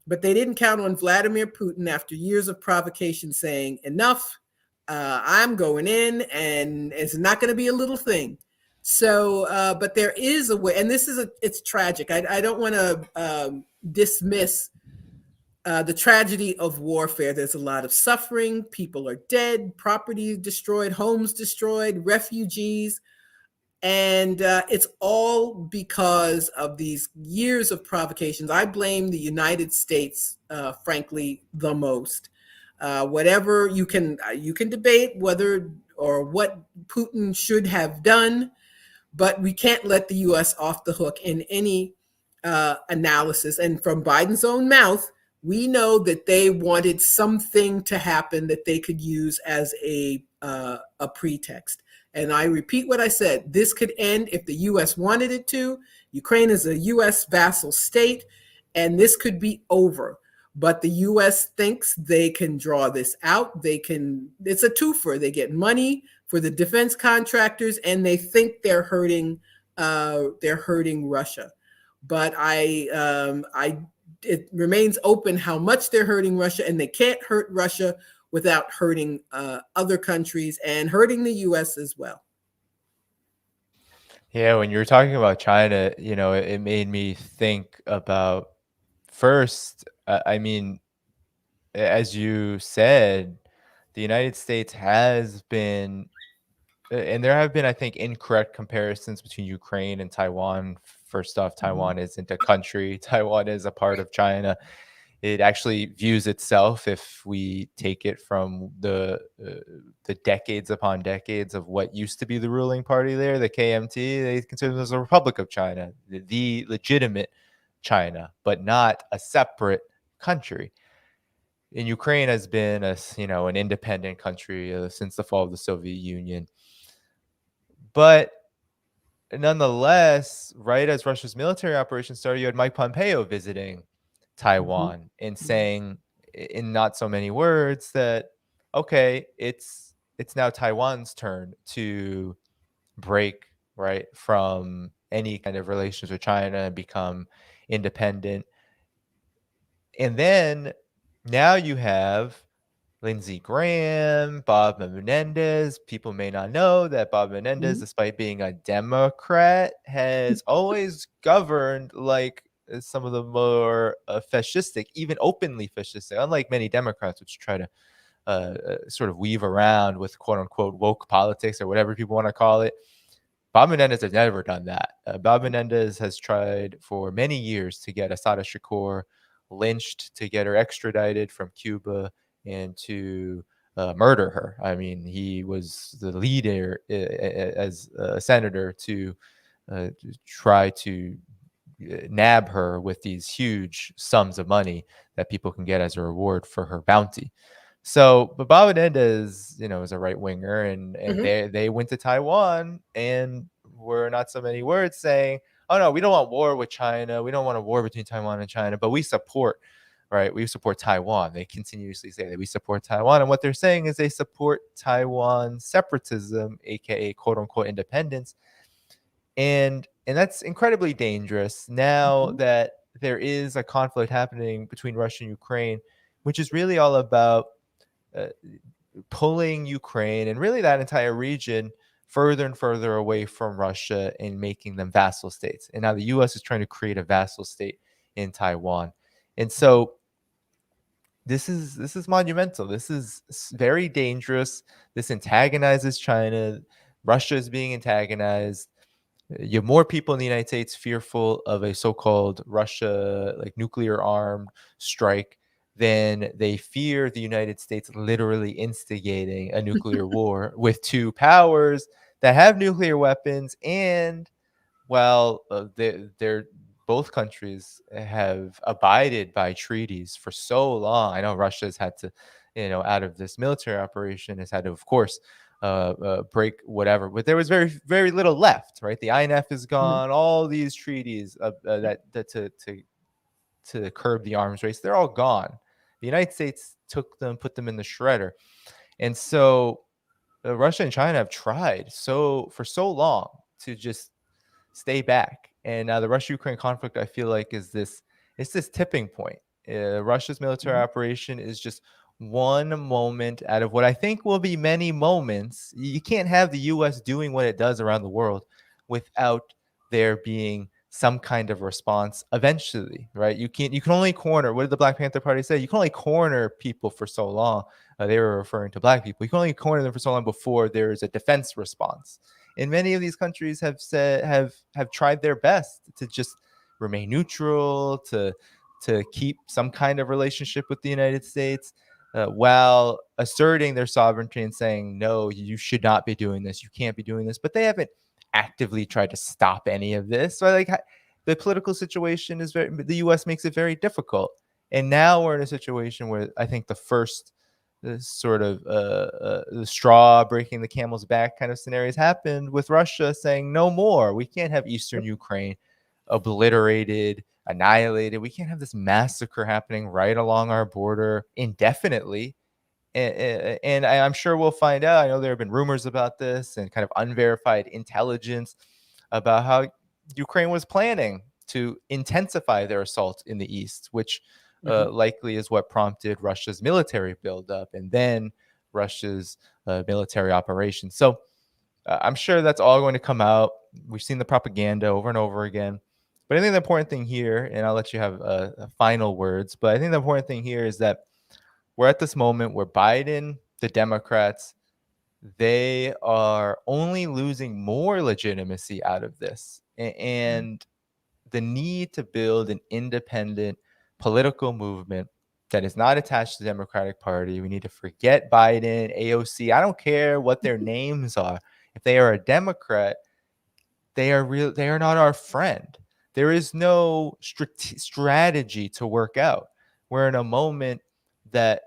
but they didn't count on Vladimir Putin after years of provocation saying, enough, I'm going in, and it's not going to be a little thing. So, but there is a way, and it's tragic. I don't want to dismiss the tragedy of warfare. There's a lot of suffering. People are dead, property destroyed, homes destroyed, refugees. And it's all because of these years of provocations. I blame the United States, frankly, the most. Whatever you can debate whether or what Putin should have done, but we can't let the U.S. off the hook in any analysis. And from Biden's own mouth, we know that they wanted something to happen that they could use as a pretext. And I repeat what I said, this could end if the U.S. wanted it to. Ukraine is a U.S. vassal state, and this could be over. But the U.S. thinks they can draw this out. It's a twofer. They get money for the defense contractors, and they think they're hurting Russia. But it remains open how much they're hurting Russia, and they can't hurt Russia without hurting other countries and hurting the U.S. as well. Yeah, when you were talking about China, it made me think about first, I mean, as you said, the United States has been, and there have been, I think, incorrect comparisons between Ukraine and Taiwan. First off, Taiwan isn't a country. Taiwan is a part of China. it actually views itself, if we take it from the decades upon decades of what used to be the ruling party there, the KMT, they consider themselves a Republic of China, the legitimate China, but not a separate country. And Ukraine has been an independent country since the fall of the Soviet Union. But nonetheless, right as Russia's military operation started, you had Mike Pompeo visiting Mhm. Taiwan and saying, in not so many words, that okay, it's now Taiwan's turn to break, right, from any kind of relations with China and become independent. And then now you have Lindsey Graham, Bob Menendez. People may not know that Bob Menendez, Mhm. despite being a Democrat, has always governed like some of the more fascistic, even openly fascistic, unlike many Democrats, which try to sort of weave around with quote unquote woke politics or whatever people want to call it. Bob Menendez has never done that. Bob Menendez has tried for many years to get Asada Shakur lynched, to get her extradited from Cuba, and to murder her. I mean, he was the leader as a senator to try to nab her with these huge sums of money that people can get as a reward for her bounty. So, but Bob Menendez, is a right winger, and Mhm. they went to Taiwan and were not so many words saying, "Oh no, we don't want war with China. We don't want a war between Taiwan and China, but we support." Right, we support Taiwan. They continuously say that we support Taiwan, and what they're saying is they support Taiwan separatism, aka quote unquote independence, and that's incredibly dangerous now Mhm. that there is a conflict happening between Russia and Ukraine, which is really all about uh, pulling Ukraine and really that entire region further and further away from Russia and making them vassal states. And now the US is trying to create a vassal state in Taiwan. And so this is monumental. This is very dangerous. This antagonizes China. Russia is being antagonized. You have more people in the United States fearful of a so-called Russia like nuclear armed strike than they fear the United States literally instigating a nuclear war with two powers that have nuclear weapons. And while they're both countries have abided by treaties for so long. I know Russia has had to, out of this military operation, has had to, of course, break whatever, but there was very, very little left, right? The INF is Mhm. gone. All these treaties that to curb the arms race, they're all gone. The United States took them, put them in the shredder, and so Russia and China have tried for so long to just stay back. And now the Russia-Ukraine conflict, I feel like, it's this tipping point. Russia's military Mhm. operation is just one moment out of what I think will be many moments. You can't have the U.S. doing what it does around the world without there being some kind of response eventually, right? You can only corner. What did the Black Panther Party say? You can only corner people for so long. They were referring to black people. You can only corner them for so long before there is a defense response. And many of these countries have tried their best to just remain neutral, to keep some kind of relationship with the United States, while asserting their sovereignty and saying, no, you should not be doing this, you can't be doing this. But they haven't actively tried to stop any of this. So the political situation is the U.S. makes it very difficult. And now we're in a situation where I think the first this sort of the straw breaking the camel's back kind of scenarios happened with Russia saying no more. We can't have Eastern Ukraine obliterated, annihilated. We can't have this massacre happening right along our border indefinitely. And I'm sure we'll find out. I know there have been rumors about this and kind of unverified intelligence about how Ukraine was planning to intensify their assault in the east, which Mhm. likely is what prompted Russia's military buildup and then Russia's military operations. So I'm sure that's all going to come out. We've seen the propaganda over and over again. But I think the important thing here, and I'll let you have final words, but I think the important thing here is that we're at this moment where Biden, the Democrats, they are only losing more legitimacy out of this. Mhm. And the need to build an independent political movement that is not attached to the Democratic Party. We need to forget Biden, AOC. I don't care what their names are. If they are a Democrat, they are not our friend. There is no strategy to work out. We're in a moment that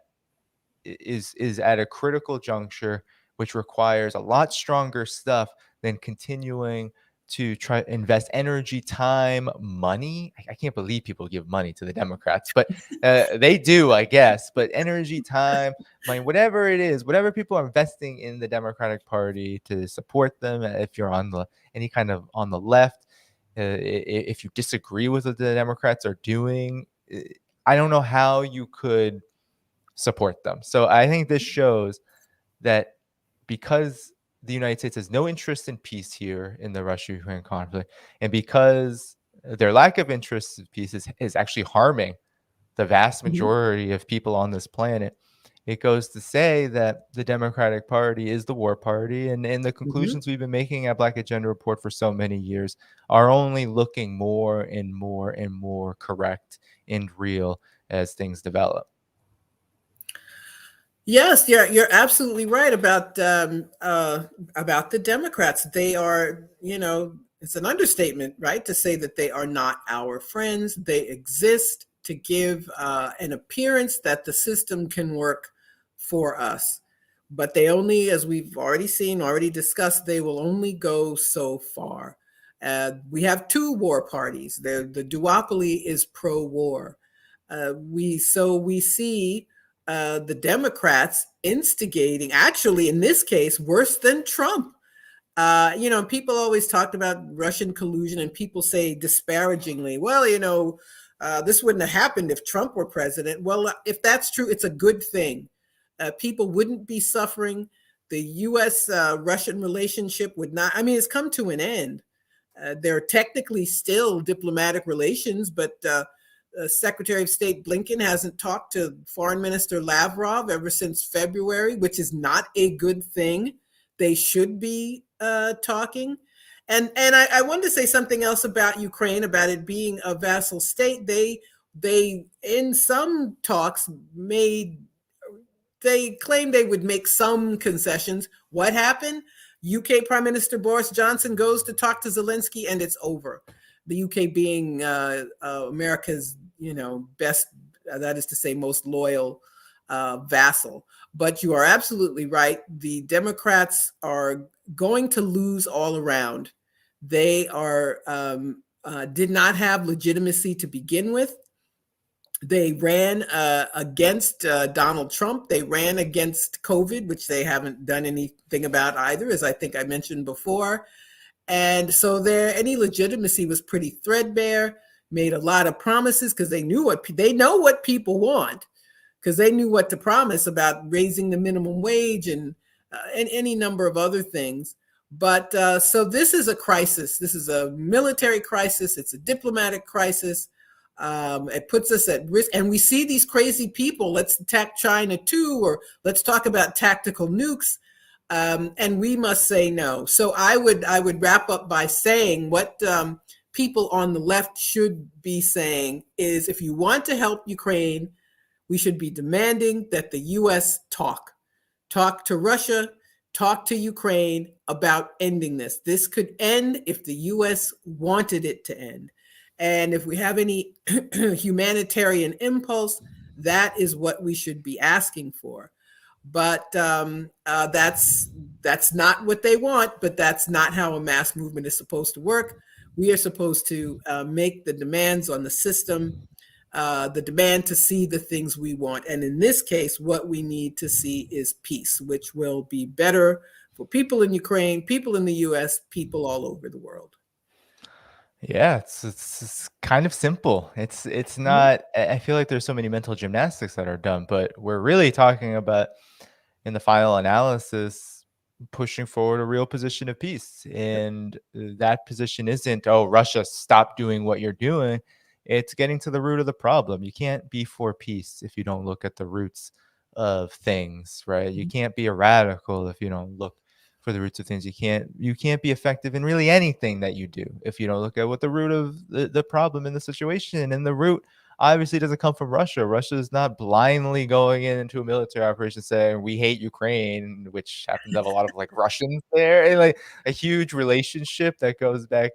is at a critical juncture, which requires a lot stronger stuff than continuing to try to invest energy, time, money. I can't believe people give money to the Democrats, but they do, I guess. But energy, time, money, whatever it is, whatever people are investing in the Democratic Party to support them, if you're on the any kind of on the left, if you disagree with what the Democrats are doing, I don't know how you could support them. So I think this shows that because the United States has no interest in peace here in the Russia-Ukraine conflict, and because their lack of interest in peace is actually harming the vast Mhm. majority of people on this planet, it goes to say that the Democratic Party is the war party, and the Mhm. conclusions we've been making at Black Agenda Report for so many years are only looking more and more and more correct and real as things develop. Yes, you're absolutely right about the Democrats. They are, it's an understatement, right, to say that they are not our friends. They exist to give an appearance that the system can work for us, but they only, as we've already seen, already discussed, they will only go so far. We have two war parties. The duopoly is pro-war. We see the Democrats instigating, actually, in this case, worse than Trump. People always talked about Russian collusion, and people say disparagingly, well, this wouldn't have happened if Trump were president. Well, if that's true, it's a good thing. People wouldn't be suffering. The U.S. Russian relationship would not, I mean, it's come to an end. There are technically still diplomatic relations, but Secretary of State Blinken hasn't talked to Foreign Minister Lavrov ever since February, which is not a good thing. They should be talking. And I wanted to say something else about Ukraine, about it being a vassal state. They in some talks they claimed they would make some concessions. What happened? UK Prime Minister Boris Johnson goes to talk to Zelensky, and it's over. The UK being America's, best, that is to say, most loyal vassal. But you are absolutely right. The Democrats are going to lose all around. They are did not have legitimacy to begin with. They ran against Donald Trump. They ran against COVID, which they haven't done anything about either, as I think I mentioned before. And so any legitimacy was pretty threadbare. Made a lot of promises because they know what people want, because they knew what to promise about raising the minimum wage and any number of other things. But so this is a crisis. This is a military crisis. It's a diplomatic crisis. It puts us at risk, and we see these crazy people. Let's attack China too, or let's talk about tactical nukes, and we must say no. So I would wrap up by saying what people on the left should be saying is, if you want to help Ukraine, we should be demanding that the U.S. talk to Russia, talk to Ukraine about ending this. This could end if the U.S. wanted it to end. And if we have any humanitarian impulse, that is what we should be asking for. But that's not what they want. But that's not how a mass movement is supposed to work. We are supposed to make the demands on the system, the demand to see the things we want. And in this case, what we need to see is peace, which will be better for people in Ukraine, people in the U.S., people all over the world. Yeah, it's kind of simple. It's Mhm. not. I feel like there's so many mental gymnastics that are done, but we're really talking about, in the final analysis, pushing forward a real position of peace. And that position isn't, oh, Russia, stop doing what you're doing. It's getting to the root of the problem. You can't be for peace if you don't look at the roots of things, right? You can't be a radical if you don't look for the roots of things. You can't be effective in really anything that you do if you don't look at what the root of the problem in the situation and the root obviously doesn't come from Russia. Russia is not blindly going into a military operation saying we hate Ukraine, which happens to have a lot of like Russians there, and like a huge relationship that goes back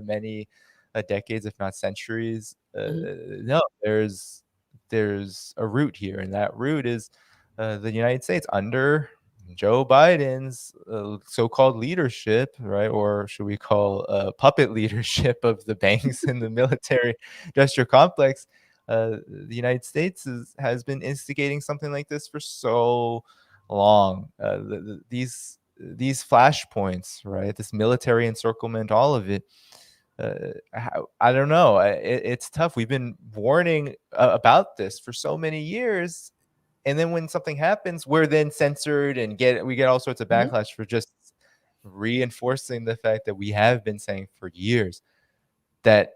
many decades, if not centuries. Mhm. No, there's a root here, and that root is the United States under Joe Biden's so-called leadership, right? Or should we call puppet leadership of the banks and the military industrial complex? The United States has been instigating something like this for so long. These flashpoints, right? This military encirclement, all of it. I don't know. It's tough. We've been warning about this for so many years, and then when something happens, we're then censored and we get all sorts of Mhm. backlash for just reinforcing the fact that we have been saying for years that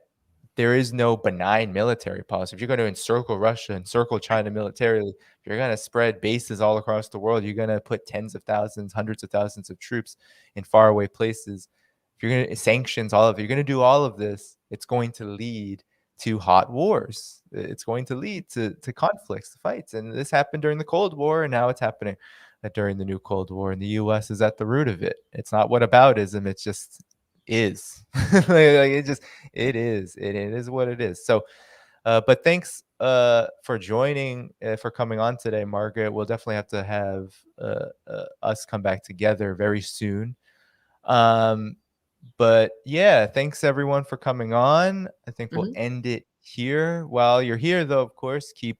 there is no benign military policy. If you're going to encircle Russia, encircle China militarily, if you're going to spread bases all across the world, you're going to put tens of thousands, hundreds of thousands of troops in faraway places. If you're going to sanctions all of it, you're going to do all of this, it's going to lead to hot wars. It's going to lead to conflicts, to fights. And this happened during the Cold War, and now it's happening during the new Cold War. And the US is at the root of it. It's not whataboutism, it's just is. Like it is what it is. So but thanks for joining, for coming on today, Margaret. We'll definitely have to have us come back together very soon. um but yeah, thanks everyone for coming on. I think we'll Mhm. end it here. While you're here though, of course, keep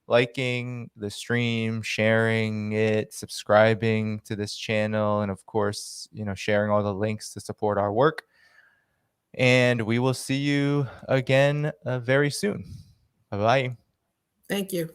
liking the stream, sharing it, subscribing to this channel, and of course, sharing all the links to support our work. And we will see you again very soon. Bye bye. Thank you.